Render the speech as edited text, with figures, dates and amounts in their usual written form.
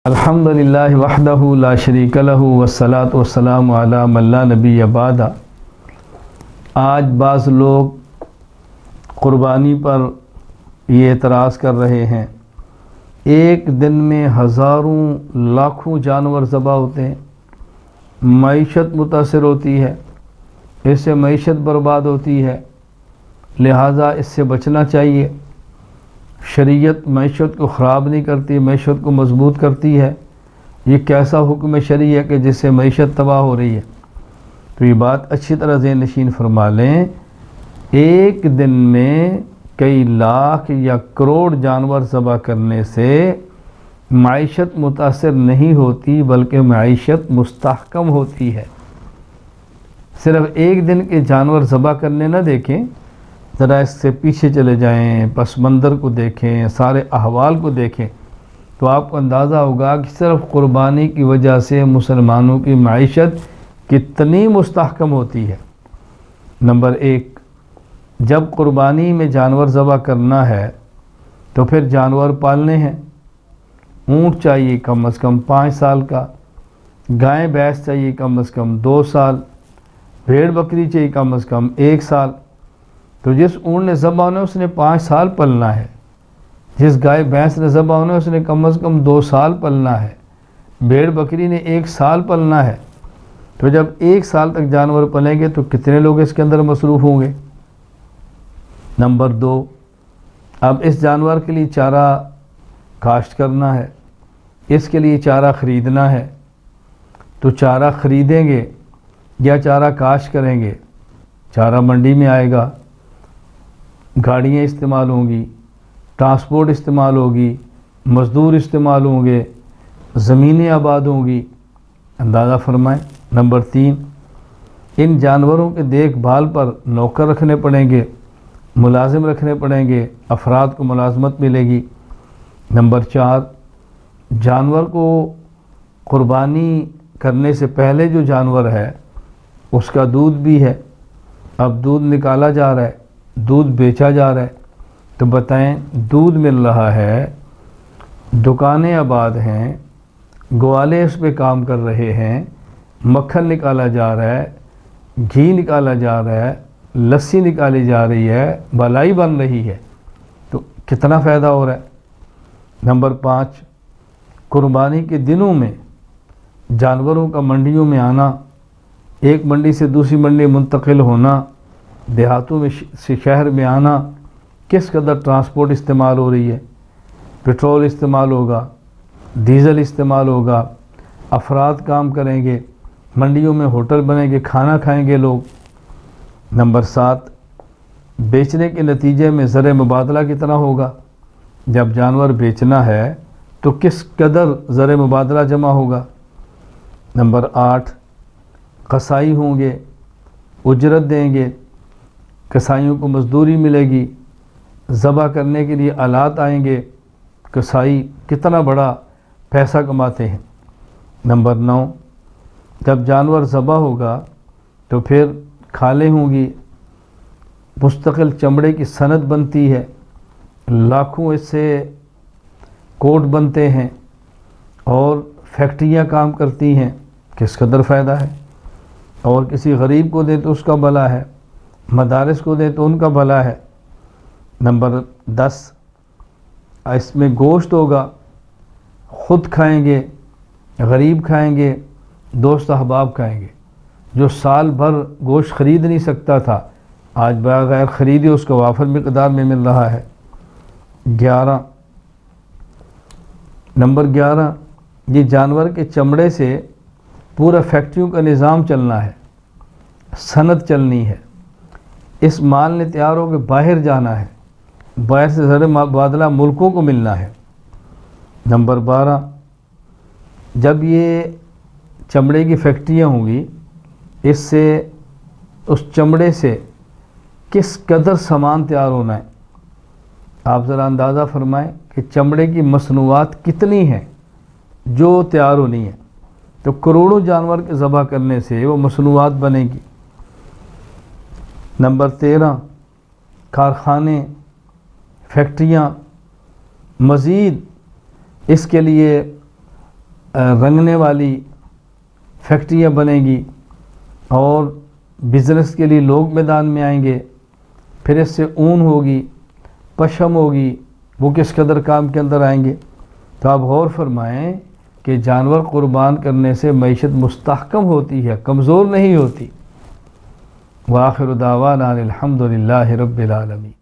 الحمدللہ وحدہ لا شریک لہ والصلاۃ والسلام علی من لا نبی بعد۔ آج بعض لوگ قربانی پر یہ اعتراض کر رہے ہیں، ایک دن میں ہزاروں لاکھوں جانور ذبح ہوتے ہیں، معیشت متاثر ہوتی ہے، اس سے معیشت برباد ہوتی ہے، لہٰذا اس سے بچنا چاہیے۔ شریعت معیشت کو خراب نہیں کرتی، معیشت کو مضبوط کرتی ہے۔ یہ کیسا حکم شرعی ہے کہ جس سے معیشت تباہ ہو رہی ہے؟ تو یہ بات اچھی طرح ذہن نشین فرما لیں، ایک دن میں کئی لاکھ یا کروڑ جانور ذبح کرنے سے معیشت متاثر نہیں ہوتی بلکہ معیشت مستحکم ہوتی ہے۔ صرف ایک دن کے جانور ذبح کرنے نہ دیکھیں، ذرا اس سے پیچھے چلے جائیں، پس منظر کو دیکھیں، سارے احوال کو دیکھیں تو آپ کو اندازہ ہوگا کہ صرف قربانی کی وجہ سے مسلمانوں کی معیشت کتنی مستحکم ہوتی ہے۔ نمبر ایک، جب قربانی میں جانور ذبح کرنا ہے تو پھر جانور پالنے ہیں۔ اونٹ چاہیے کم از کم 5 سال کا، گائے بھینس چاہیے کم از کم 2 سال، بھیڑ بکری چاہیے کم از کم 1 سال۔ تو جس اونٹ نے ذبح ہونا ہے اس نے 5 سال پلنا ہے، جس گائے بھینس نے ذبح ہونا ہے اس نے کم از کم 2 سال پلنا ہے، بھیڑ بکری نے 1 سال پلنا ہے۔ تو جب 1 سال تک جانور پلیں گے تو کتنے لوگ اس کے اندر مصروف ہوں گے؟ نمبر 2، اب اس جانور کے لیے چارہ کاشت کرنا ہے، اس کے لیے چارہ خریدنا ہے۔ تو چارہ خریدیں گے یا چارہ کاشت کریں گے؟ چارہ منڈی میں آئے گا، گاڑیاں استعمال ہوں گی، ٹرانسپورٹ استعمال ہوگی، مزدور استعمال ہوں گے، زمینیں آباد ہوں گی، اندازہ فرمائیں۔ نمبر 3، ان جانوروں کے دیکھ بھال پر نوکر رکھنے پڑیں گے، ملازم رکھنے پڑیں گے، افراد کو ملازمت ملے گی۔ نمبر 4، جانور کو قربانی کرنے سے پہلے جو جانور ہے اس کا دودھ بھی ہے، اب دودھ نکالا جا رہا ہے، دودھ بیچا جا رہا ہے، تو بتائیں دودھ مل رہا ہے، دکانیں آباد ہیں، گوالے اس پہ کام کر رہے ہیں، مکھن نکالا جا رہا ہے، گھی نکالا جا رہا ہے، لسی نکالی جا رہی ہے، بالائی بن رہی ہے، تو کتنا فائدہ ہو رہا ہے۔ نمبر 5، قربانی کے دنوں میں جانوروں کا منڈیوں میں آنا، ایک منڈی سے دوسری منڈی منتقل ہونا، دیہاتوں میں سے شہر میں آنا، کس قدر ٹرانسپورٹ استعمال ہو رہی ہے، پٹرول استعمال ہوگا، ڈیزل استعمال ہوگا، افراد کام کریں گے، منڈیوں میں ہوٹل بنیں گے، کھانا کھائیں گے لوگ۔ نمبر 7، بیچنے کے نتیجے میں زر مبادلہ کتنا ہوگا؟ جب جانور بیچنا ہے تو کس قدر زر مبادلہ جمع ہوگا؟ نمبر 8، قصائی ہوں گے، اجرت دیں گے، قصائیوں کو مزدوری ملے گی، ذبح کرنے کے لیے آلات آئیں گے، قصائی کتنا بڑا پیسہ کماتے ہیں۔ نمبر 9، جب جانور ذبح ہوگا تو پھر کھالیں ہوں گی، مستقل چمڑے کی صنعت بنتی ہے، لاکھوں اس سے کوٹ بنتے ہیں اور فیکٹریاں کام کرتی ہیں، کس قدر فائدہ ہے۔ اور کسی غریب کو دیں تو اس کا بھلا ہے، مدارس کو دیں تو ان کا بھلا ہے۔ نمبر 10، اس میں گوشت ہوگا، خود کھائیں گے، غریب کھائیں گے، دوست احباب کھائیں گے۔ جو سال بھر گوشت خرید نہیں سکتا تھا آج بغیر خریدے اس کو وافر مقدار میں مل رہا ہے۔ نمبر 11، یہ جانور کے چمڑے سے پورا فیکٹریوں کا نظام چلنا ہے، صنعت چلنی ہے، اس مال نے تیار ہو کے باہر جانا ہے، باہر سے زر مبادلہ ملکوں کو ملنا ہے۔ نمبر 12، جب یہ چمڑے کی فیکٹریاں ہوں گی، اس چمڑے سے کس قدر سامان تیار ہونا ہے؟ آپ ذرا اندازہ فرمائیں کہ چمڑے کی مصنوعات کتنی ہیں جو تیار ہونی ہیں، تو کروڑوں جانور کے ذبح کرنے سے وہ مصنوعات بنے گی۔ نمبر 13، کارخانے، فیکٹریاں، مزید اس کے لیے رنگنے والی فیکٹریاں بنیں گی اور بزنس کے لیے لوگ میدان میں آئیں گے، پھر اس سے اون ہوگی، پشم ہوگی، وہ کس قدر کام کے اندر آئیں گے۔ تو آپ غور فرمائیں کہ جانور قربان کرنے سے معیشت مستحکم ہوتی ہے، کمزور نہیں ہوتی۔ وآخر دعوانا الحمد للہ رب العالمین۔